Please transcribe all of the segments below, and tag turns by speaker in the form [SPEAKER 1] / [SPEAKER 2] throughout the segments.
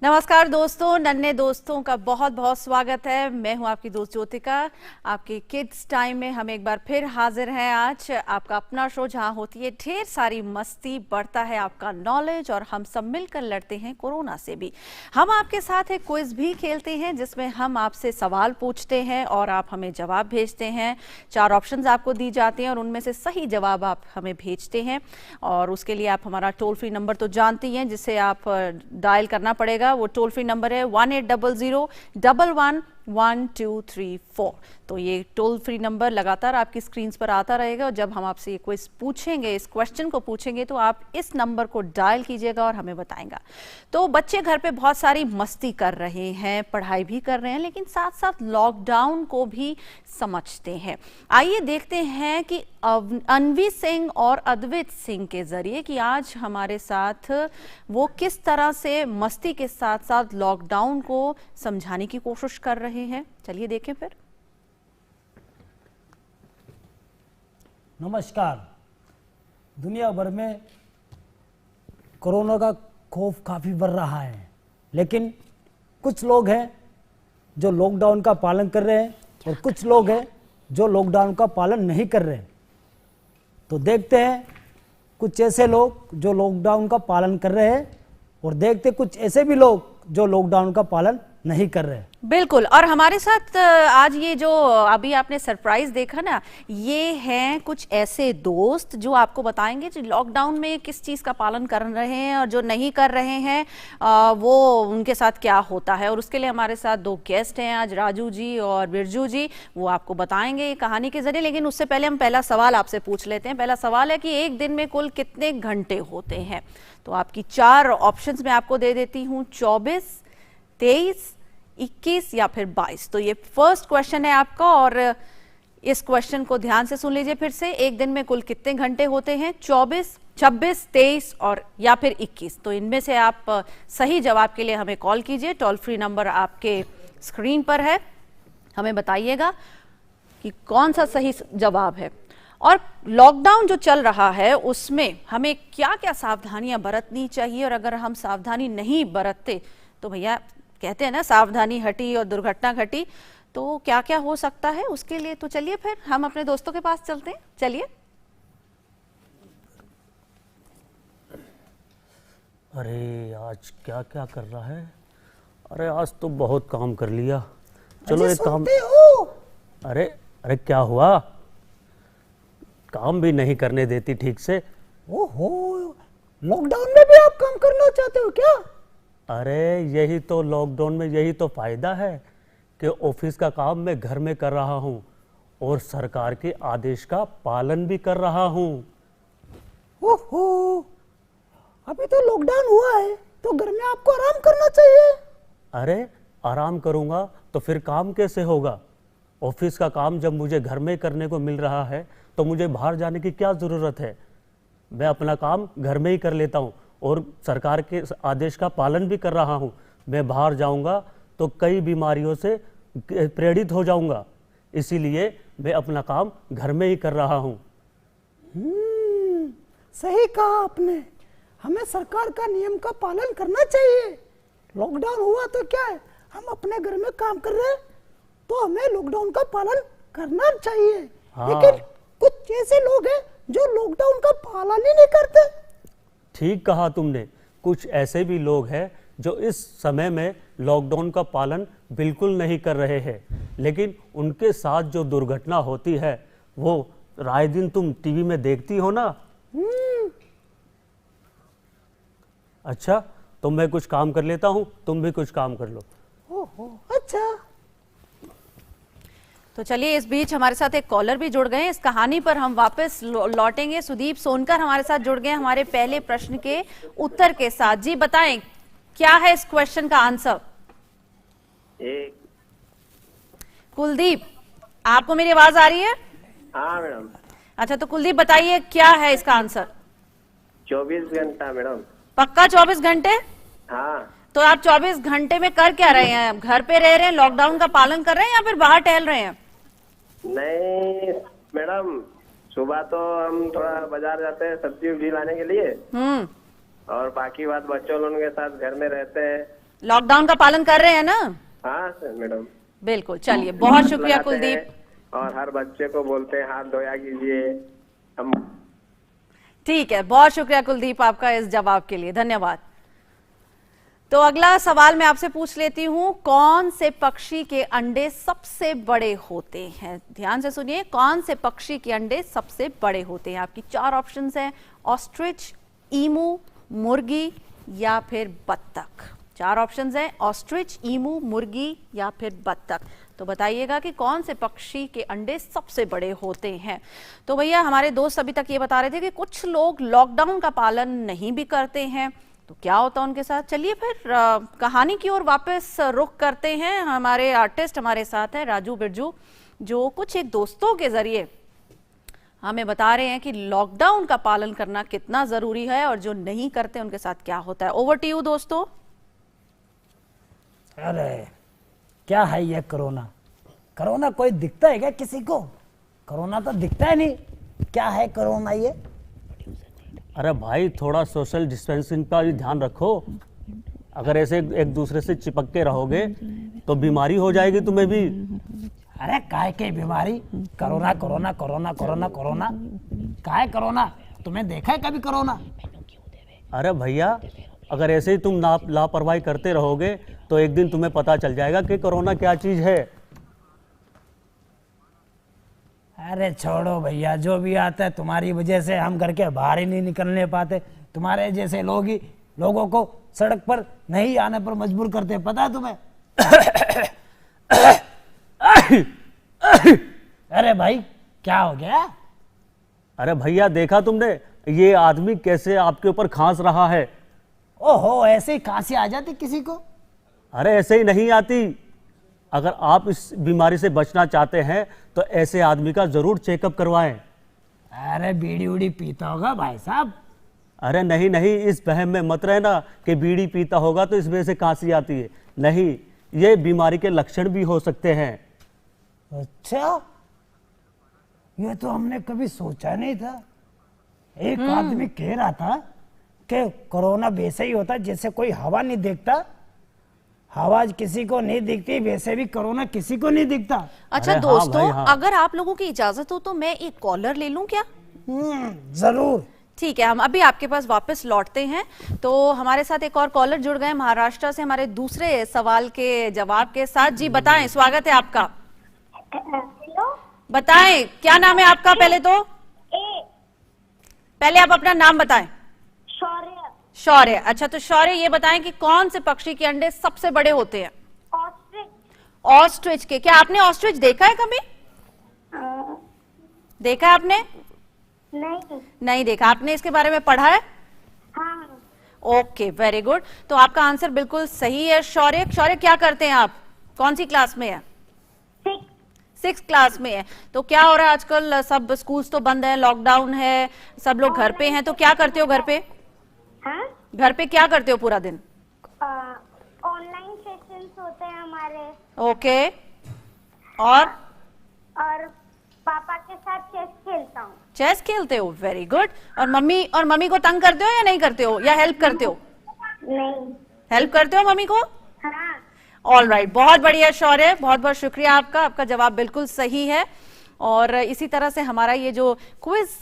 [SPEAKER 1] नमस्कार दोस्तों, नन्हे दोस्तों का बहुत बहुत स्वागत है। मैं हूं आपकी दोस्त ज्योतिका। आपके किड्स टाइम में हम एक बार फिर हाजिर हैं। आज आपका अपना शो जहां होती है ढेर सारी मस्ती, बढ़ता है आपका नॉलेज और हम सब मिलकर लड़ते हैं कोरोना से भी। हम आपके साथ एक क्विज भी खेलते हैं जिसमें हम आपसे सवाल पूछते हैं और आप हमें जवाब भेजते हैं। 4 ऑप्शंस आपको दी जाते हैं और उनमें से सही जवाब आप हमें भेजते हैं। और उसके लिए आप हमारा टोल फ्री नंबर तो जानती हैं जिसे आप डायल करना पड़ेगा। वो टोल फ्री नंबर है 1800-11-1234। तो ये टोल फ्री नंबर लगातार आपकी स्क्रीन पर आता रहेगा और जब हम आपसे ये क्विज पूछेंगे, इस क्वेश्चन को पूछेंगे, तो आप इस नंबर को डायल कीजिएगा और हमें बताएंगा। तो बच्चे घर पे बहुत सारी मस्ती कर रहे हैं, पढ़ाई भी कर रहे हैं, लेकिन साथ साथ लॉकडाउन को भी समझते हैं। आइए देखते हैं कि अनवी सिंह और अद्वित सिंह के जरिए कि आज हमारे साथ वो किस तरह से मस्ती के साथ साथ लॉकडाउन को समझाने की कोशिश कर रहे हैं। चलिए देखें फिर।
[SPEAKER 2] नमस्कार। दुनिया भर में कोरोना का खौफ काफ़ी बढ़ रहा है, लेकिन कुछ लोग हैं जो लॉकडाउन का पालन कर रहे हैं और कुछ लोग हैं जो लॉकडाउन का पालन नहीं कर रहे हैं। तो देखते हैं कुछ ऐसे लोग जो लॉकडाउन का पालन कर रहे हैं और देखते कुछ ऐसे भी लोग जो लॉकडाउन का पालन नहीं कर रहे हैं।
[SPEAKER 1] बिल्कुल। और हमारे साथ आज ये जो अभी आपने सरप्राइज देखा ना, ये हैं कुछ ऐसे दोस्त जो आपको बताएंगे कि लॉकडाउन में किस चीज़ का पालन कर रहे हैं और जो नहीं कर रहे हैं वो उनके साथ क्या होता है। और उसके लिए हमारे साथ 2 गेस्ट हैं आज, राजू जी और बिरजू जी। वो आपको बताएंगे ये कहानी के जरिए। लेकिन उससे पहले हम पहला सवाल आपसे पूछ लेते हैं। पहला सवाल है कि एक दिन में कुल कितने घंटे होते हैं। तो आपकी 4 ऑप्शंस मैं आपको दे देती हूँ, 24, 23, 21 या फिर 22। तो ये फर्स्ट क्वेश्चन है आपका और इस क्वेश्चन को ध्यान से सुन लीजिए फिर से। एक दिन में कुल कितने घंटे होते हैं, 24, 26, 23 और या फिर 21। तो इनमें से आप सही जवाब के लिए हमें कॉल कीजिए। टोल फ्री नंबर आपके स्क्रीन पर है, हमें बताइएगा कि कौन सा सही जवाब है। और लॉकडाउन जो चल रहा है उसमें हमें क्या क्या सावधानियां बरतनी चाहिए, और अगर हम सावधानी नहीं बरतते तो भैया कहते हैं ना, सावधानी हटी और दुर्घटना घटी। तो क्या क्या हो सकता है उसके लिए तो चलिए फिर हम अपने दोस्तों के पास चलते हैं। चलिए।
[SPEAKER 2] अरे आज क्या क्या कर रहा है। अरे आज तो बहुत काम कर लिया। चलो एक काम। अरे अरे क्या हुआ, काम भी नहीं करने देती ठीक से।
[SPEAKER 3] ओहो, लॉकडाउन में भी आप काम करना चाहते हो क्या?
[SPEAKER 2] अरे यही तो लॉकडाउन में यही तो फायदा है कि ऑफिस का काम मैं घर में कर रहा हूँ और सरकार के आदेश का पालन भी कर रहा हूँ।
[SPEAKER 3] ओहो, अभी तो लॉकडाउन हुआ है तो घर में आपको आराम करना चाहिए।
[SPEAKER 2] अरे आराम करूँगा तो फिर काम कैसे होगा। ऑफिस का काम जब मुझे घर में करने को मिल रहा है तो मुझे बाहर जाने की क्या ज़रूरत है। मैं अपना काम घर में ही कर लेता हूँ और सरकार के आदेश का पालन भी कर रहा हूँ। मैं बाहर जाऊँगा तो कई बीमारियों से प्रेरित हो जाऊँगा, इसीलिए मैं अपना काम घर में ही कर रहा हूँ।
[SPEAKER 3] सही कहा आपने, हमें सरकार का नियम का पालन करना चाहिए। लॉकडाउन हुआ तो क्या है, हम अपने घर में काम कर रहे हैं तो हमें लॉकडाउन का पालन करना चाहिए।
[SPEAKER 2] हाँ।
[SPEAKER 3] लेकिन कुछ ऐसे लोग हैं जो लॉकडाउन का पालन ही नहीं करते।
[SPEAKER 2] ठीक कहा तुमने, कुछ ऐसे भी लोग हैं जो इस समय में लॉकडाउन का पालन बिल्कुल नहीं कर रहे हैं, लेकिन उनके साथ जो दुर्घटना होती है वो राय दिन तुम टीवी में देखती हो ना। अच्छा, तो मैं कुछ काम कर लेता हूँ, तुम भी कुछ काम कर लो।
[SPEAKER 3] ओहो, अच्छा।
[SPEAKER 1] तो चलिए, इस बीच हमारे साथ एक कॉलर भी जुड़ गए। इस कहानी पर हम वापस लौटेंगे। सुदीप सोनकर हमारे साथ जुड़ गए हमारे पहले प्रश्न के उत्तर के साथ। जी बताएं, क्या है इस क्वेश्चन का आंसर? कुलदीप, आपको मेरी आवाज आ रही है?
[SPEAKER 4] हाँ मैडम।
[SPEAKER 1] अच्छा, तो कुलदीप बताइए क्या है इसका आंसर?
[SPEAKER 4] 24 घंटा मैडम।
[SPEAKER 1] पक्का 24 घंटे?
[SPEAKER 4] हाँ।
[SPEAKER 1] तो आप 24 घंटे में कर क्या रहे हैं? घर पे रह रहे हैं, लॉकडाउन का पालन कर रहे हैं या फिर बाहर टहल रहे हैं?
[SPEAKER 4] नहीं मैडम, सुबह तो हम थोड़ा बाजार जाते हैं सब्जी उब्जी लाने के लिए, और बाकी बात बच्चों लोगों के साथ घर में रहते हैं।
[SPEAKER 1] लॉकडाउन का पालन कर रहे हैं ना?
[SPEAKER 4] हाँ सर मैडम।
[SPEAKER 1] बिल्कुल, चलिए बहुत शुक्रिया
[SPEAKER 4] लगाते
[SPEAKER 1] कुलदीप।
[SPEAKER 4] हैं और हर बच्चे को बोलते हैं हाथ धोया कीजिए हम।
[SPEAKER 1] ठीक है, बहुत शुक्रिया कुलदीप आपका इस जवाब के लिए, धन्यवाद। तो अगला सवाल मैं आपसे पूछ लेती हूं, कौन से पक्षी के अंडे सबसे बड़े होते हैं? ध्यान से सुनिए, कौन से पक्षी के अंडे सबसे बड़े होते हैं? आपकी 4 ऑप्शंस हैं, ऑस्ट्रिच, ईमू, मुर्गी या फिर बत्तख। 4 ऑप्शंस हैं, ऑस्ट्रिच, ईमू, मुर्गी या फिर बत्तख। तो बताइएगा कि कौन से पक्षी के अंडे सबसे बड़े होते हैं। तो भैया हमारे दोस्त अभी तक ये बता रहे थे कि कुछ लोग लॉकडाउन का पालन नहीं भी करते हैं, तो क्या होता है उनके साथ। चलिए फिर कहानी की ओर वापस रुख करते हैं। हमारे आर्टिस्ट हमारे साथ हैं राजू बिरजू, जो कुछ एक दोस्तों के जरिए हमें बता रहे हैं कि लॉकडाउन का पालन करना कितना जरूरी है और जो नहीं करते उनके साथ क्या होता है। ओवर टू यू दोस्तों।
[SPEAKER 2] अरे क्या है ये कोरोना? कोरोना कोई दिखता है क्या किसी को? कोरोना तो दिखता है नहीं, क्या है कोरोना ये?
[SPEAKER 5] अरे भाई थोड़ा सोशल डिस्टेंसिंग का भी ध्यान रखो। अगर ऐसे एक दूसरे से चिपक के रहोगे तो बीमारी हो जाएगी तुम्हें भी।
[SPEAKER 2] अरे काय के बीमारी? Corona corona corona corona corona, काय कोरोना? तुम्हें देखा है कभी कोरोना?
[SPEAKER 5] अरे भैया अगर ऐसे ही तुम लापरवाही करते रहोगे तो एक दिन तुम्हें पता चल जाएगा कि कोरोना क्या चीज है।
[SPEAKER 2] अरे छोड़ो भैया, जो भी आता है तुम्हारी वजह से हम घर के बाहर ही नहीं निकलने पाते। तुम्हारे जैसे लोगों को सड़क पर नहीं आने पर मजबूर करते, पता है तुम्हें? अरे भाई क्या हो गया?
[SPEAKER 5] अरे भैया देखा तुमने ये आदमी कैसे आपके ऊपर खांस रहा है?
[SPEAKER 2] ओहो, ऐसे ही खांसी आ जाती किसी को?
[SPEAKER 5] अरे ऐसे ही नहीं आती। अगर आप इस बीमारी से बचना चाहते हैं तो ऐसे आदमी का जरूर चेकअप करवाएं।
[SPEAKER 2] अरे बीड़ी उड़ी पीता होगा भाई साहब।
[SPEAKER 5] अरे नहीं नहीं, इस वहम में मत रहना कि बीड़ी पीता होगा तो इस वजह से खांसी आती है। नहीं, ये बीमारी के लक्षण भी हो सकते हैं।
[SPEAKER 2] अच्छा, ये तो हमने कभी सोचा नहीं था। एक आदमी कह रहा था कि कोरोना वैसे ही होता जैसे कोई हवा नहीं देखता, हवा किसी को नहीं दिखती, वैसे भी कोरोना किसी को नहीं दिखता।
[SPEAKER 1] अच्छा
[SPEAKER 5] अरे हाँ
[SPEAKER 1] दोस्तों,
[SPEAKER 5] भाई, हाँ।
[SPEAKER 1] अगर आप लोगों की इजाजत हो तो मैं एक कॉलर ले लूं क्या?
[SPEAKER 2] जरूर।
[SPEAKER 1] ठीक है, हम अभी आपके पास वापस लौटते हैं। तो हमारे साथ एक और कॉलर जुड़ गए महाराष्ट्र से हमारे दूसरे सवाल के जवाब के साथ। जी बताएं, स्वागत है आपका।
[SPEAKER 6] हेलो,
[SPEAKER 1] बताएं क्या नाम है आपका? पहले आप अपना नाम बताएं।
[SPEAKER 6] शौर्य।
[SPEAKER 1] शौर्य। अच्छा, तो शौर्य ये बताएं कि कौन से पक्षी के अंडे सबसे बड़े होते हैं?
[SPEAKER 6] ऑस्ट्रिच।
[SPEAKER 1] ऑस्ट्रिच के। क्या आपने ऑस्ट्रिच देखा है कभी? देखा है आपने?
[SPEAKER 6] नहीं।
[SPEAKER 1] नहीं देखा। आपने इसके बारे में पढ़ा है?
[SPEAKER 6] हाँ।
[SPEAKER 1] Okay, very good. तो आपका आंसर बिल्कुल सही है शौर्य। शौर्य क्या करते हैं आप? कौन सी क्लास में है? 6th क्लास में है। तो क्या हो रहा है आजकल? सब स्कूल्स तो बंद है, लॉकडाउन है, सब लोग घर पे हैं, तो क्या करते हो घर पे?
[SPEAKER 6] हाँ?
[SPEAKER 1] घर पे क्या करते हो पूरा दिन?
[SPEAKER 6] ऑनलाइन सेशंस होते हैं हमारे।
[SPEAKER 1] ओके, और
[SPEAKER 6] पापा के साथ चेस खेलता हूँ।
[SPEAKER 1] चेस खेलते हो? Very good. और मम्मी को तंग करते हो या नहीं करते हो, या हेल्प करते हो?
[SPEAKER 6] नहीं।
[SPEAKER 1] हेल्प करते हो मम्मी को?
[SPEAKER 6] हाँ।
[SPEAKER 1] ऑल राइट, बहुत बढ़िया शौर्य, बहुत बहुत शुक्रिया आपका। आपका जवाब बिल्कुल सही है। और इसी तरह से हमारा ये जो क्विज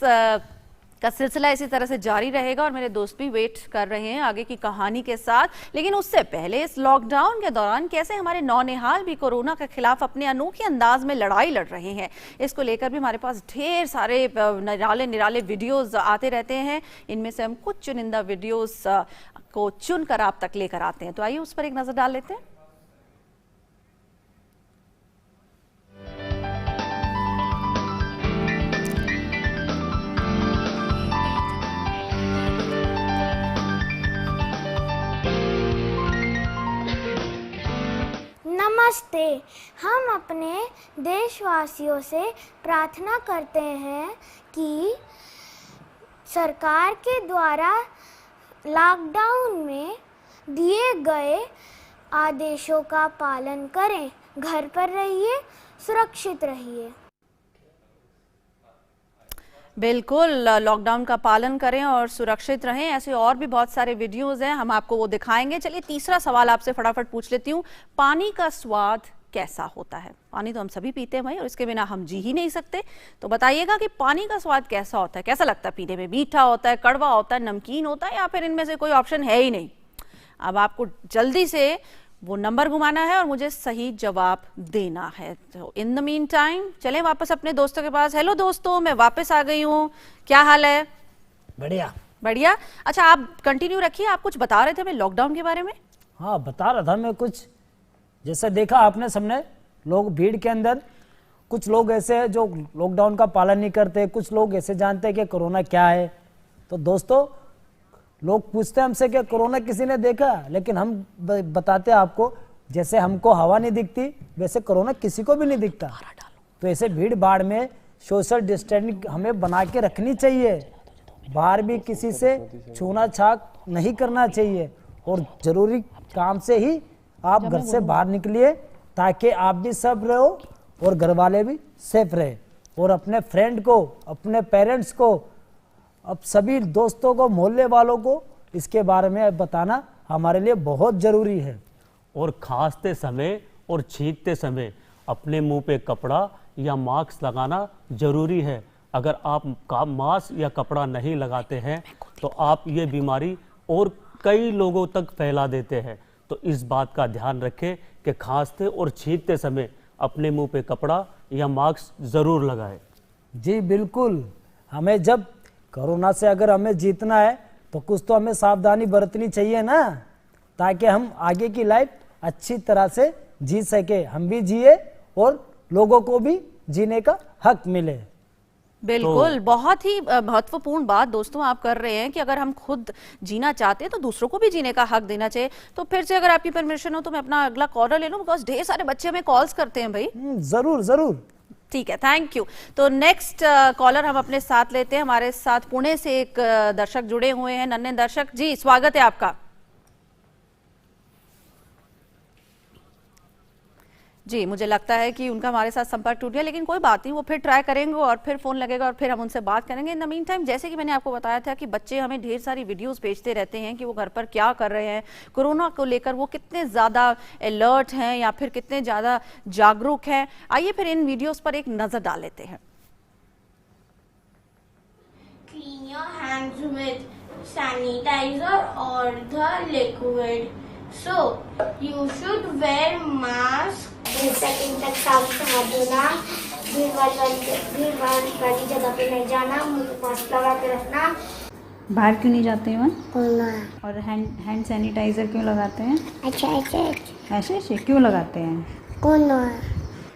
[SPEAKER 1] का सिलसिला इसी तरह से जारी रहेगा और मेरे दोस्त भी वेट कर रहे हैं आगे की कहानी के साथ। लेकिन उससे पहले इस लॉकडाउन के दौरान कैसे हमारे नौनिहाल भी कोरोना के खिलाफ अपने अनोखे अंदाज में लड़ाई लड़ रहे हैं, इसको लेकर भी हमारे पास ढेर सारे निराले वीडियोस आते रहते हैं। इनमें से हम कुछ चुनिंदा वीडियोस को चुनकर आप तक लेकर आते हैं। तो आइए उस पर एक नजर डाल लेते हैं।
[SPEAKER 6] नमस्ते। हम अपने देशवासियों से प्रार्थना करते हैं कि सरकार के द्वारा लॉकडाउन में दिए गए आदेशों का पालन करें, घर पर रहिए, सुरक्षित रहिए।
[SPEAKER 1] बिल्कुल, लॉकडाउन का पालन करें और सुरक्षित रहें। ऐसे और भी बहुत सारे वीडियोस हैं, हम आपको वो दिखाएंगे। चलिए तीसरा सवाल आपसे फटाफट पूछ लेती हूँ। पानी का स्वाद कैसा होता है? पानी तो हम सभी पीते हैं भाई, और इसके बिना हम जी ही नहीं सकते। तो बताइएगा कि पानी का स्वाद कैसा होता है, कैसा लगता है पीने में? मीठा होता है, कड़वा होता है, नमकीन होता है, या फिर इनमें से कोई ऑप्शन है ही नहीं? अब आपको जल्दी से वो नंबर घुमाना है और मुझे सही जवाब देना है। तो इन द मीन टाइम चलें वापस अपने दोस्तों के पास। हेलो दोस्तों, मैं वापस आ गई हूँ, क्या हाल है?
[SPEAKER 2] बढ़िया।
[SPEAKER 1] बढ़िया। अच्छा, आप कंटिन्यू रखिए, आप कुछ बता रहे थे हमें लॉकडाउन के बारे में।
[SPEAKER 2] हाँ, बता रहा था मैं कुछ। जैसे देखा आपने सबने, लोग भीड़ के अंदर कुछ लोग ऐसे हैं जो लॉकडाउन का पालन नहीं करते, कुछ लोग ऐसे जानते हैं कि कोरोना क्या है। तो दोस्तों, लोग पूछते हैं हमसे कि कोरोना किसी ने देखा, लेकिन हम बताते हैं आपको, जैसे हमको हवा नहीं दिखती वैसे कोरोना किसी को भी नहीं दिखता। तो ऐसे भीड़ भाड़ में सोशल डिस्टेंसिंग हमें बना के रखनी चाहिए। बाहर भी किसी से छूना छाक नहीं करना चाहिए, और जरूरी काम से ही आप घर से बाहर निकलिए, ताकि आप भी सेफ रहो और घर वाले भी सेफ रहे। और अपने फ्रेंड को, अपने पेरेंट्स को, अब सभी दोस्तों को, मोहल्ले वालों को इसके बारे में बताना हमारे लिए बहुत ज़रूरी है।
[SPEAKER 5] और खांसते समय और छींकते समय अपने मुंह पे कपड़ा या मास्क लगाना जरूरी है। अगर आप मास्क या कपड़ा नहीं लगाते हैं तो आप ये बीमारी और कई लोगों तक फैला देते हैं। तो इस बात का ध्यान रखें कि खांसते और छींकते समय अपने मुंह पे कपड़ा या मास्क ज़रूर लगाएं।
[SPEAKER 2] जी बिल्कुल, हमें जब कोरोना से अगर हमें जीतना है तो कुछ तो हमें सावधानी बरतनी चाहिए ना, ताकि हम आगे की लाइफ अच्छी तरह से जी सके, हम भी जिए और लोगों को भी जीने का हक मिले।
[SPEAKER 1] बिल्कुल, बहुत ही महत्वपूर्ण बात दोस्तों आप कर रहे हैं कि अगर हम खुद जीना चाहते हैं तो दूसरों को भी जीने का हक देना चाहिए। तो फिर से अगर आपकी परमिशन हो तो मैं अपना अगला कॉलर ले लूं, बिकॉज ढेर सारे बच्चे हमें कॉल्स करते हैं भाई।
[SPEAKER 2] जरूर जरूर।
[SPEAKER 1] ठीक है, थैंक यू। तो नेक्स्ट कॉलर हम अपने साथ लेते हैं। हमारे साथ पुणे से एक दर्शक जुड़े हुए हैं, नन्हे दर्शक जी, स्वागत है आपका। जी, मुझे लगता है कि उनका हमारे साथ संपर्क टूट गया, लेकिन कोई बात नहीं, वो फिर ट्राई करेंगे और फिर फोन लगेगा और फिर हम उनसे बात करेंगे। इन द मीन टाइम, जैसे कि मैंने आपको बताया था कि बच्चे हमें ढेर सारी वीडियोस भेजते रहते हैं कि वो घर पर क्या कर रहे हैं, कोरोना को लेकर वो कितने ज़्यादा अलर्ट हैं या फिर कितने ज़्यादा जागरूक हैं। आइए फिर इन वीडियोज़ पर एक नज़र डाल लेते हैं।
[SPEAKER 7] Clean your hands with sanitizer or the liquid. So, you should wear mask.
[SPEAKER 6] 20 second तक साफ हाथ धोना, भीड़ वाली जगह पे नहीं जाना, मुंह पे मास्क लगा के रखना।
[SPEAKER 8] बाहर क्यों नहीं जाते हैं?
[SPEAKER 6] बोलना
[SPEAKER 8] और हैंड सैनिटाइजर क्यों लगाते हैं?
[SPEAKER 6] अच्छा
[SPEAKER 8] ऐसे ऐसे क्यों लगाते हैं?
[SPEAKER 6] बोलना।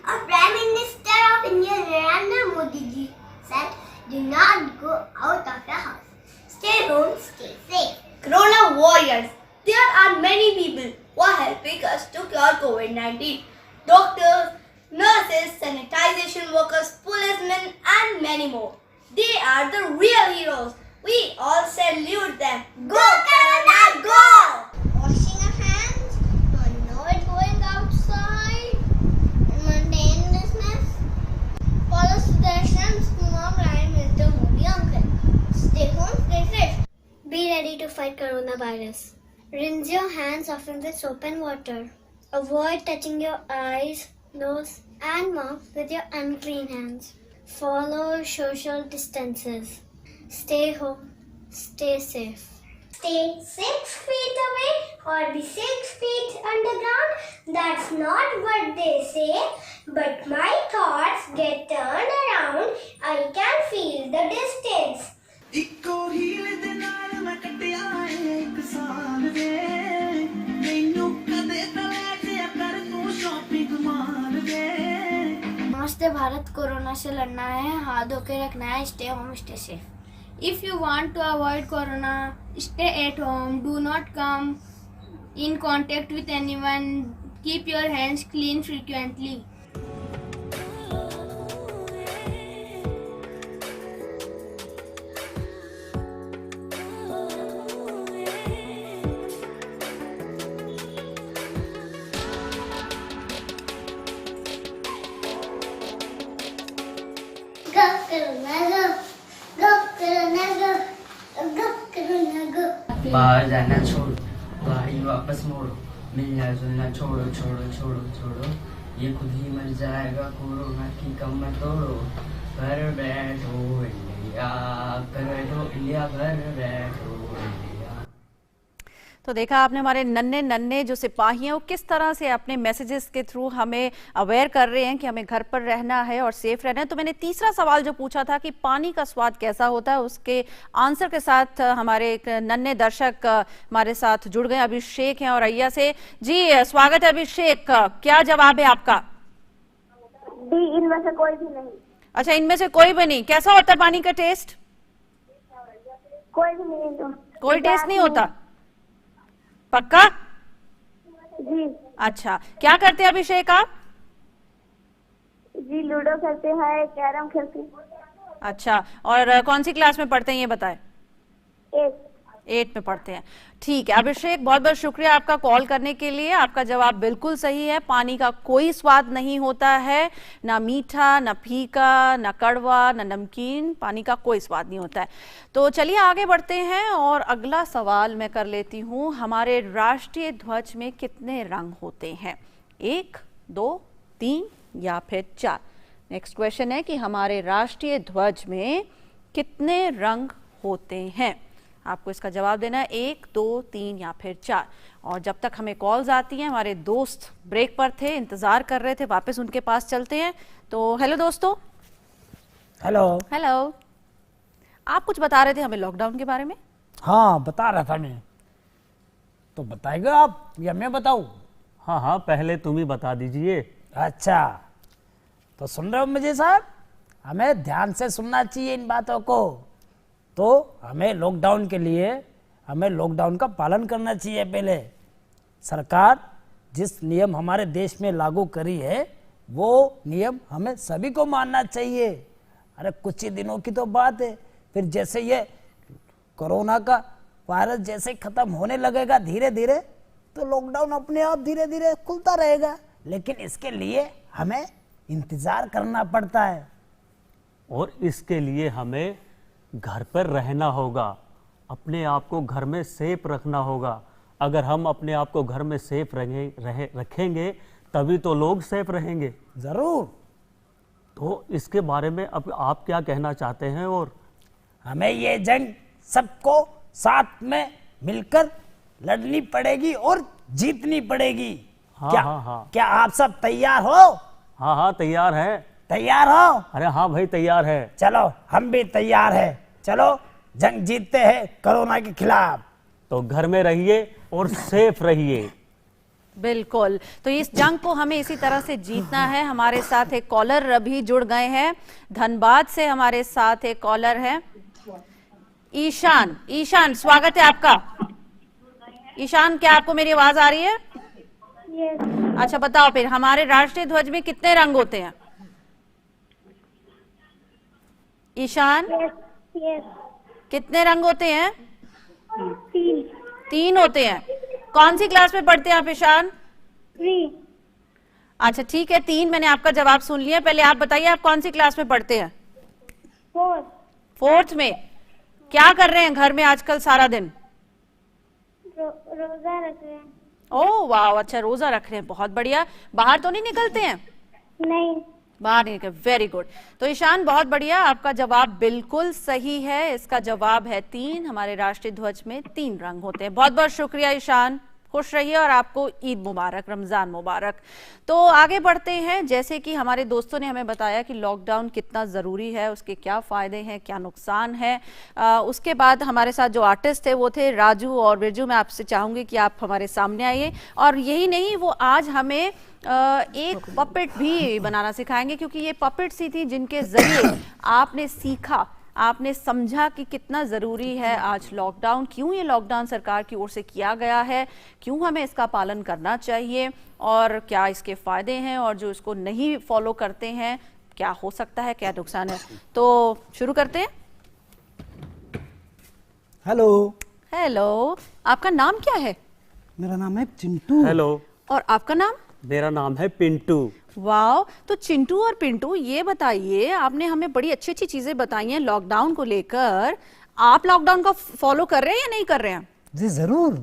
[SPEAKER 6] Our Prime Minister of India, Narendra Modi ji, said, "Do not go out of the house. Stay home, stay safe."
[SPEAKER 7] Corona warriors. There are many people who are helping us to cure COVID-19. Doctors, nurses, sanitization workers, policemen, and many more. They are the real heroes. We all salute them. Go Corona, go!
[SPEAKER 6] Washing our hands, not going outside, and maintain business. Follow suggestions from our Prime Minister Modi uncle. Stay home, stay safe. Be ready to fight coronavirus. Rinse your hands often with soap and water. Avoid touching your eyes, nose, and mouth with your unclean hands. Follow social distances. Stay home, stay safe. Stay 6 feet away or be 6 feet underground. That's not what they say, but my thoughts get turned around. I can feel the distance.
[SPEAKER 9] ਇੱਕੋ heel ਦੇ ਨਾਲ ਮੈਂ ਕੱਟਿਆ ਇੱਕ ਸਾਲ ਵੇ ਮੈਨੂੰ ਕਦੇ ਤਾਂ ਲੈ ਜਿਆ ਕਰ ਤੂੰ ਸ਼ਾਪਿੰਗ ਮਾਲ ਵੇ।
[SPEAKER 6] नमस्ते भारत, कोरोना से लड़ना है, हाथ धो के रखना है, stay home stay safe.
[SPEAKER 7] If you want to avoid corona, stay at home. Do not come in contact with anyone. Keep your hands clean frequently.
[SPEAKER 6] Go Corona, go!
[SPEAKER 10] बाहर जाना छोड़ो, भाई वापस मोड़ो, मिलना जुलना छोड़ो छोड़ो छोड़ो छोड़ो, ये खुद ही मर जाएगा, कोरोना की कमर तोड़ो, घर बैठो इंडिया, घर बैठो इंडिया, घर बैठो इंडिया।
[SPEAKER 1] तो देखा आपने हमारे नन्हे नन्हे जो सिपाही हैं वो किस तरह से अपने मैसेजेस के थ्रू हमें अवेयर कर रहे हैं कि हमें घर पर रहना है और सेफ रहना है। तो मैंने तीसरा सवाल जो पूछा था कि पानी का स्वाद कैसा होता है, उसके आंसर के साथ हमारे एक नन्हे दर्शक हमारे साथ जुड़ गए, अभिषेक हैं और अय्या से। जी स्वागत है अभिषेक, क्या जवाब है आपका?
[SPEAKER 6] डी, इनमें से कोई भी नहीं।
[SPEAKER 1] अच्छा, इनमें से कोई भी नहीं। कैसा होता है पानी का टेस्ट?
[SPEAKER 6] कोई भी नहीं तो
[SPEAKER 1] कोई टेस्ट नहीं होता? पक्का?
[SPEAKER 6] जी।
[SPEAKER 1] अच्छा, क्या करते हैं अभिषेक आप?
[SPEAKER 6] जी लूडो खेलते हैं, कैरम खेलते हैं।
[SPEAKER 1] अच्छा, और कौन सी क्लास में पढ़ते हैं ये बताएं?
[SPEAKER 6] 8
[SPEAKER 1] में पढ़ते हैं। ठीक है अभिषेक, बहुत बहुत शुक्रिया आपका कॉल करने के लिए। आपका जवाब बिल्कुल सही है, पानी का कोई स्वाद नहीं होता है, ना मीठा ना फीका ना कड़वा ना नमकीन, पानी का कोई स्वाद नहीं होता है। तो चलिए आगे बढ़ते हैं और अगला सवाल मैं कर लेती हूँ, हमारे राष्ट्रीय ध्वज में कितने रंग होते हैं? 1, 2, 3 या फिर 4? नेक्स्ट क्वेश्चन है कि हमारे राष्ट्रीय ध्वज में कितने रंग होते हैं? आपको इसका जवाब देना है 1, 2, 3 या फिर 4। और जब तक हमें कॉल्स आती हैं, हमारे दोस्त ब्रेक पर थे, इंतजार कर रहे थे, वापस उनके पास चलते हैं। तो हेलो दोस्तों।
[SPEAKER 2] हेलो।
[SPEAKER 1] हेलो, आप कुछ बता रहे थे हमें लॉकडाउन के बारे में?
[SPEAKER 2] हाँ बता रहा था मैं, तो बताएगा आप या मैं बताऊं?
[SPEAKER 5] हाँ हाँ, पहले तुम ही बता दीजिए।
[SPEAKER 2] अच्छा, तो सुन रहे हो मुझे साहब? हमें ध्यान से सुनना चाहिए इन बातों को। तो हमें लॉकडाउन के लिए हमें लॉकडाउन का पालन करना चाहिए। पहले सरकार जिस नियम हमारे देश में लागू करी है वो नियम हमें सभी को मानना चाहिए। अरे कुछ ही दिनों की तो बात है, फिर जैसे ये कोरोना का वायरस जैसे खत्म होने लगेगा धीरे धीरे, तो लॉकडाउन अपने आप धीरे धीरे खुलता रहेगा। लेकिन इसके लिए हमें इंतजार करना पड़ता है
[SPEAKER 5] और इसके लिए हमें घर पर रहना होगा, अपने आप को घर में सेफ रखना होगा। अगर हम अपने आप को घर में सेफ रखेंगे तभी तो लोग सेफ रहेंगे।
[SPEAKER 2] जरूर।
[SPEAKER 5] तो इसके बारे में अब आप क्या कहना चाहते हैं? और
[SPEAKER 2] हमें ये जंग सबको साथ में मिलकर लड़नी पड़ेगी और जीतनी पड़ेगी।
[SPEAKER 5] हाँ,
[SPEAKER 2] क्या
[SPEAKER 5] हाँ, हाँ।
[SPEAKER 2] क्या आप सब तैयार हो?
[SPEAKER 5] हाँ हाँ तैयार है।
[SPEAKER 2] तैयार हो?
[SPEAKER 5] अरे हाँ भाई तैयार है।
[SPEAKER 2] चलो हम भी तैयार है, चलो जंग जीतते हैं कोरोना के खिलाफ।
[SPEAKER 5] तो घर में रहिए और सेफ रहिए।
[SPEAKER 1] बिल्कुल, तो इस जंग को हमें इसी तरह से जीतना है। हमारे साथ एक कॉलर अभी जुड़ गए हैं, धनबाद से हमारे साथ एक कॉलर है ईशान। ईशान स्वागत है आपका। ईशान, क्या आपको मेरी आवाज आ रही है?
[SPEAKER 6] यस।
[SPEAKER 1] अच्छा बताओ फिर, हमारे राष्ट्रीय ध्वज में कितने रंग होते हैं? ईशान
[SPEAKER 6] यस।
[SPEAKER 1] कितने रंग होते हैं?
[SPEAKER 6] 3।
[SPEAKER 1] 3 होते हैं। कौन सी क्लास में पढ़ते हैं आप ईशान?
[SPEAKER 6] 3।
[SPEAKER 1] अच्छा ठीक है, 3 मैंने आपका जवाब सुन लिया। पहले आप बताइए आप कौन सी क्लास में पढ़ते हैं? 4th में। क्या कर रहे हैं घर में आजकल सारा दिन?
[SPEAKER 6] रोजा रख रहे हैं।
[SPEAKER 1] ओह वाह, अच्छा रोजा रख रहे हैं, बहुत बढ़िया। बाहर तो नहीं निकलते हैं?
[SPEAKER 6] नहीं।
[SPEAKER 1] बाहर नहीं निकल, वेरी गुड। तो ईशान बहुत बढ़िया, आपका जवाब बिल्कुल सही है। इसका जवाब है 3। हमारे राष्ट्रीय ध्वज में 3 रंग होते हैं। बहुत बहुत शुक्रिया ईशान, खुश रहिए और आपको ईद मुबारक, रमजान मुबारक। तो आगे बढ़ते हैं। जैसे कि हमारे दोस्तों ने हमें बताया कि लॉकडाउन कितना ज़रूरी है, उसके क्या फ़ायदे हैं, क्या नुकसान है। उसके बाद हमारे साथ जो आर्टिस्ट थे वो थे राजू और बिरजू। मैं आपसे चाहूँगी कि आप हमारे सामने आइए। और यही नहीं, वो आज हमें एक पपेट भी बनाना सिखाएंगे, क्योंकि ये पपेट सी थी जिनके ज़रिए आपने सीखा, आपने समझा कि कितना ज़रूरी है आज लॉकडाउन, क्यों ये लॉकडाउन सरकार की ओर से किया गया है, क्यों हमें इसका पालन करना चाहिए और क्या इसके फ़ायदे हैं, और जो इसको नहीं फॉलो करते हैं क्या हो सकता है, क्या नुकसान है। तो शुरू करते हैं।
[SPEAKER 3] हेलो।
[SPEAKER 1] हेलो, आपका नाम क्या है?
[SPEAKER 3] मेरा नाम है चिंटू।
[SPEAKER 5] हेलो।
[SPEAKER 1] और आपका नाम?
[SPEAKER 5] मेरा नाम है पिंटू।
[SPEAKER 1] वाह, तो चिंटू और पिंटू ये बताइए, आपने हमें बड़ी अच्छी अच्छी चीजें बताई हैं लॉकडाउन को लेकर। आप लॉकडाउन को फॉलो कर रहे हैं या नहीं कर रहे हैं?
[SPEAKER 2] जी जरूर।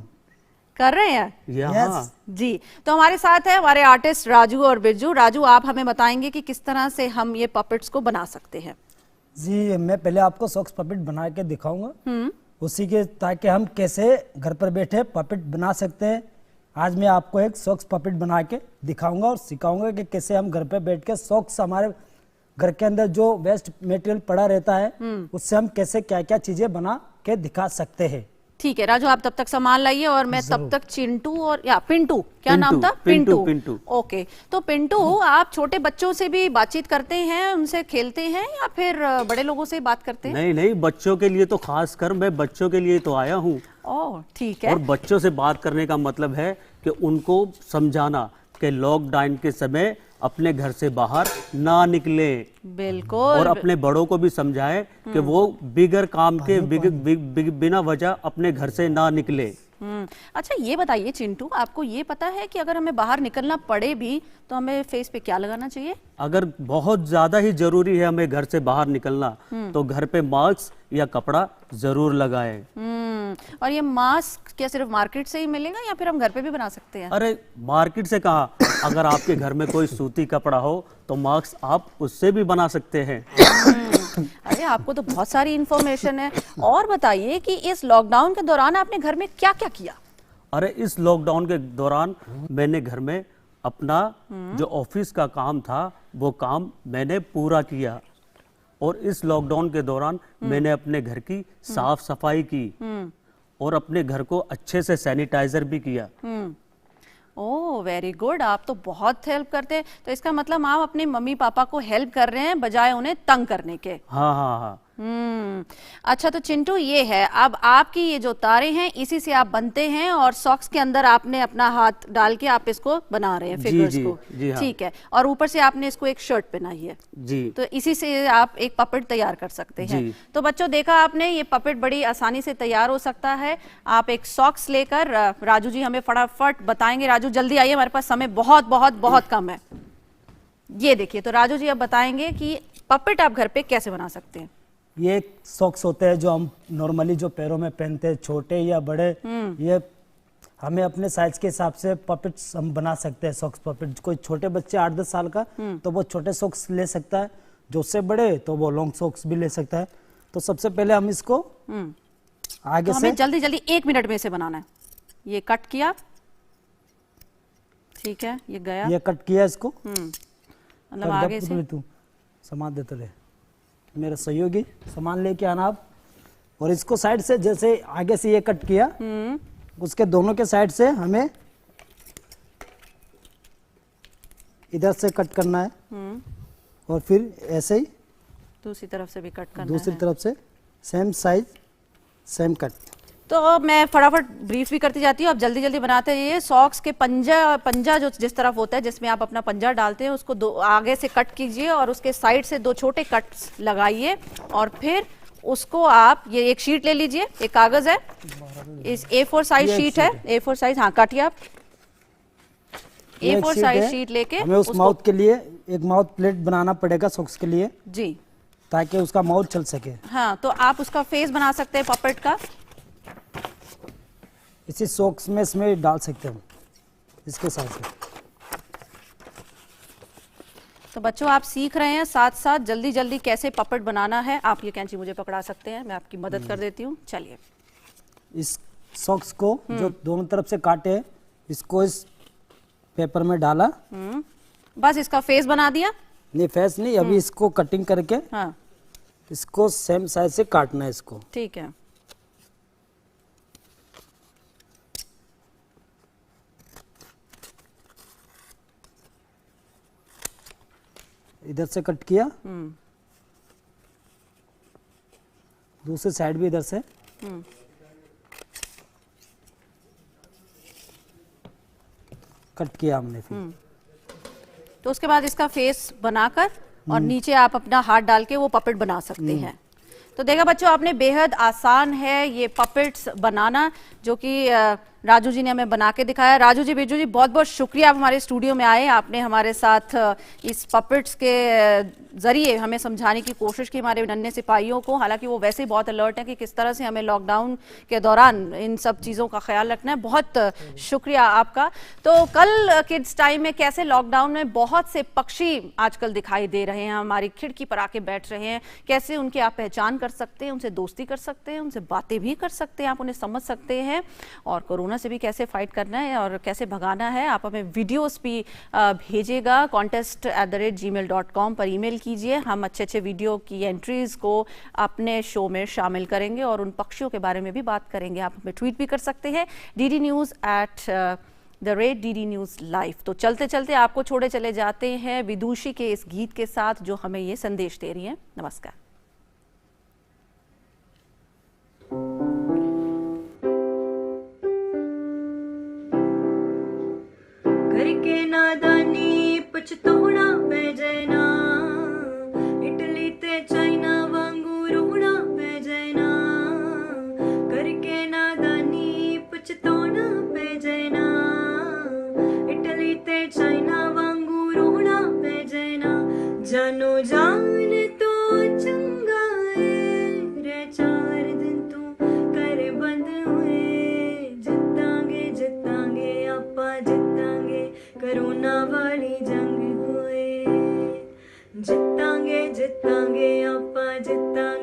[SPEAKER 1] कर रहे हैं
[SPEAKER 2] यस।
[SPEAKER 1] जी। तो हमारे साथ है हमारे आर्टिस्ट राजू और बिरजू। राजू, आप हमें बताएंगे कि किस तरह से हम ये पपेट्स को बना सकते हैं।
[SPEAKER 2] जी, मैं पहले आपको सॉक्स पपेट बना के दिखाऊंगा, उसी के ताकि हम कैसे घर पर बैठे पपेट बना सकते हैं। आज मैं आपको एक सॉक्स पपेट बना के दिखाऊंगा और सिखाऊंगा कि कैसे हम घर पे बैठ के सॉक्स, हमारे घर के अंदर जो वेस्ट मटेरियल पड़ा रहता है उससे हम कैसे क्या क्या चीजें बना के दिखा सकते हैं।
[SPEAKER 1] ठीक है राजू, आप तब तक सामान लाइए और मैं तब तक चिंटू और या पिंटू, क्या नाम था?
[SPEAKER 5] पिंटू।
[SPEAKER 1] ओके, तो पिंटू, आप छोटे बच्चों से भी बातचीत करते हैं, उनसे खेलते हैं या फिर बड़े लोगों से बात करते हैं?
[SPEAKER 5] नहीं नहीं, बच्चों के लिए तो खास कर मैं बच्चों के लिए तो आया हूँ।
[SPEAKER 1] ओह ठीक है।
[SPEAKER 5] और बच्चों से बात करने का मतलब है कि उनको समझाना कि लॉकडाउन के समय अपने घर से बाहर ना निकले,
[SPEAKER 1] बिल्कुल,
[SPEAKER 5] और अपने बड़ों को भी समझाएं कि वो बिगर काम के बिना वजह अपने घर से ना निकले।
[SPEAKER 1] अच्छा ये बताइए चिंटू, आपको ये पता है कि अगर हमें बाहर निकलना पड़े भी तो हमें फेस पे क्या लगाना चाहिए?
[SPEAKER 5] अगर बहुत ज्यादा ही जरूरी है हमें घर से बाहर निकलना तो घर पे मास्क या कपड़ा जरूर लगाएं।
[SPEAKER 1] और ये मास्क क्या सिर्फ मार्केट से ही मिलेगा या फिर हम घर पे भी बना सकते हैं?
[SPEAKER 5] अरे मार्केट से कहाँ, अगर आपके घर में कोई सूती कपड़ा हो तो मास्क आप उससे भी बना सकते हैं।
[SPEAKER 1] अरे आपको तो बहुत सारी इंफॉर्मेशन है। और बताइए कि इस लॉकडाउन के दौरान आपने घर में क्या क्या किया?
[SPEAKER 5] अरे इस लॉकडाउन के दौरान मैंने घर में अपना जो ऑफिस का काम था वो काम मैंने पूरा किया, और इस लॉकडाउन के दौरान मैंने अपने घर की साफ सफाई की और अपने घर को अच्छे से सैनिटाइजर भी किया।
[SPEAKER 1] ओह वेरी गुड, आप तो बहुत हेल्प करते हैं। तो इसका मतलब आप अपने मम्मी पापा को हेल्प कर रहे हैं बजाय उन्हें तंग करने के।
[SPEAKER 5] हाँ हाँ हाँ।
[SPEAKER 1] अच्छा, तो चिंटू ये है, अब आपकी ये जो तारे हैं इसी से आप बनते हैं और सॉक्स के अंदर आपने अपना हाथ डाल के आप इसको बना रहे हैं फिगर्स को।
[SPEAKER 5] जी हाँ।
[SPEAKER 1] ठीक है, और ऊपर से आपने इसको एक शर्ट पहनाई है
[SPEAKER 5] जी,
[SPEAKER 1] तो इसी से आप एक पपेट तैयार कर सकते हैं। तो बच्चों देखा आपने, ये पपेट बड़ी आसानी से तैयार हो सकता है। आप एक सॉक्स लेकर, राजू जी हमें फटाफट बताएंगे। राजू जल्दी आइए, हमारे पास समय बहुत बहुत बहुत कम है। ये देखिए, तो राजू जी अब बताएंगे कि पपेट आप घर पे कैसे बना सकते हैं।
[SPEAKER 2] ये सॉक्स होते हैं जो हम नॉर्मली जो पैरों में पहनते हैं, छोटे या बड़े, ये हमें अपने साइज के हिसाब से पपेट्स हम बना सकते हैं। सॉक्स पपेट, कोई छोटे बच्चे 8-10 साल का तो वो छोटे सॉक्स ले सकता है, जो उससे बड़े तो वो लॉन्ग सॉक्स भी ले सकता है। तो सबसे पहले हम इसको आगे
[SPEAKER 1] तो
[SPEAKER 2] से
[SPEAKER 1] हमें जल्दी जल्दी 1 मिनट में से बनाना है। ये कट किया, ठीक है, ये गया,
[SPEAKER 2] ये कट किया इसको,
[SPEAKER 1] मतलब आगे से
[SPEAKER 2] तू सामान देते रहे, मेरा सहयोगी सामान लेके आना आप, और इसको साइड से जैसे आगे से ये कट किया, उसके दोनों के साइड से हमें इधर से कट करना है और फिर ऐसे ही
[SPEAKER 1] दूसरी तरफ से भी कट करना
[SPEAKER 2] दूसरी
[SPEAKER 1] है।
[SPEAKER 2] तरफ से सेम साइज सेम कट।
[SPEAKER 1] तो अब मैं फटाफट ब्रीफ भी करती जाती हूँ, अब जल्दी जल्दी बनाते रहिए। सॉक्स के पंजा जो जिस तरफ होता है, जिसमें आप अपना पंजा डालते हैं, उसको दो आगे से कट कीजिए और उसके साइड से 2 छोटे कट्स लगाइए, और फिर उसको आप ये एक शीट ले लीजिए, एक कागज है, इस A4 साइज शीट है, A4 साइज, हाँ काटिए आप। A4 साइज शीट लेके
[SPEAKER 2] हमें उस माउथ के लिए एक माउथ प्लेट बनाना पड़ेगा सॉक्स के लिए
[SPEAKER 1] जी,
[SPEAKER 2] ताकि उसका माउथ चल सके।
[SPEAKER 1] हाँ, तो आप उसका फेस बना सकते हैं पपेट का।
[SPEAKER 2] इसी सॉक्स में इसमें डाल सकते हैं इसके साथ से।
[SPEAKER 1] तो बच्चों आप सीख रहे हैं साथ साथ जल्दी जल्दी कैसे पपेट बनाना है। आप ये कैंची मुझे पकड़ा सकते हैं, मैं आपकी मदद कर देती हूँ। चलिए,
[SPEAKER 2] इस सॉक्स को जो दोनों तरफ से काटे, इसको इस पेपर में डाला,
[SPEAKER 1] बस इसका फेस बना दिया।
[SPEAKER 2] नहीं फेस नहीं, अभी इसको कटिंग करके
[SPEAKER 1] हाँ
[SPEAKER 2] इसको सेम साइज से काटना है इसको।
[SPEAKER 1] ठीक है,
[SPEAKER 2] इधर से कट किया, दूसरी साइड भी इधर से कट किया हमने। फिर
[SPEAKER 1] तो उसके बाद इसका फेस बनाकर और नीचे आप अपना हाथ डाल के वो पपेट बना सकते हैं। तो देखा बच्चों आपने, बेहद आसान है ये पपेट्स बनाना, जो कि राजू जी ने हमें बना के दिखाया। राजू जी, बिजू जी, बहुत बहुत शुक्रिया आप हमारे स्टूडियो में आए। आपने हमारे साथ इस पपेट्स के जरिए हमें समझाने की कोशिश की हमारे नन्हे सिपाहियों को। हालांकि वो वैसे ही बहुत अलर्ट है कि किस तरह से हमें लॉकडाउन के दौरान इन सब चीज़ों का ख्याल रखना है। बहुत शुक्रिया आपका। तो कल किड्स टाइम में कैसे लॉकडाउन में बहुत से पक्षी आजकल दिखाई दे रहे हैं, हमारी खिड़की पर आके बैठ रहे हैं, कैसे उनकी आप पहचान कर सकते हैं, उनसे दोस्ती कर सकते हैं, उनसे बातें भी कर सकते हैं, आप उन्हें समझ सकते हैं, और कोरोना से भी कैसे फाइट करना है और कैसे भगाना है। आप हमें वीडियोस भी भेजिएगा contest@gmail.com पर ईमेल कीजिए। हम अच्छे अच्छे वीडियो की एंट्रीज को अपने शो में शामिल करेंगे और उन पक्षियों के बारे में भी बात करेंगे। आप हमें ट्वीट भी कर सकते हैं DD News Live। तो चलते चलते आपको छोड़े चले जाते हैं विदुषी के इस गीत के साथ जो हमें ये संदेश दे रही है। नमस्कार।
[SPEAKER 11] करके नादानी पछतोना पै जाना, इटली ते चाइना वांगू रोना पै जाना। करके नादानी पछतोना पै जाना, इटली ते चाइना वांगू रोना पै जाना। जानो जान तो चंगा है रे, 4 दिन तू कर बंद हुए। जितांगे जितांगे आपा जितांगे, कोरोना वाली जंग होए। जितांगे जितांगे आपा जितांगे।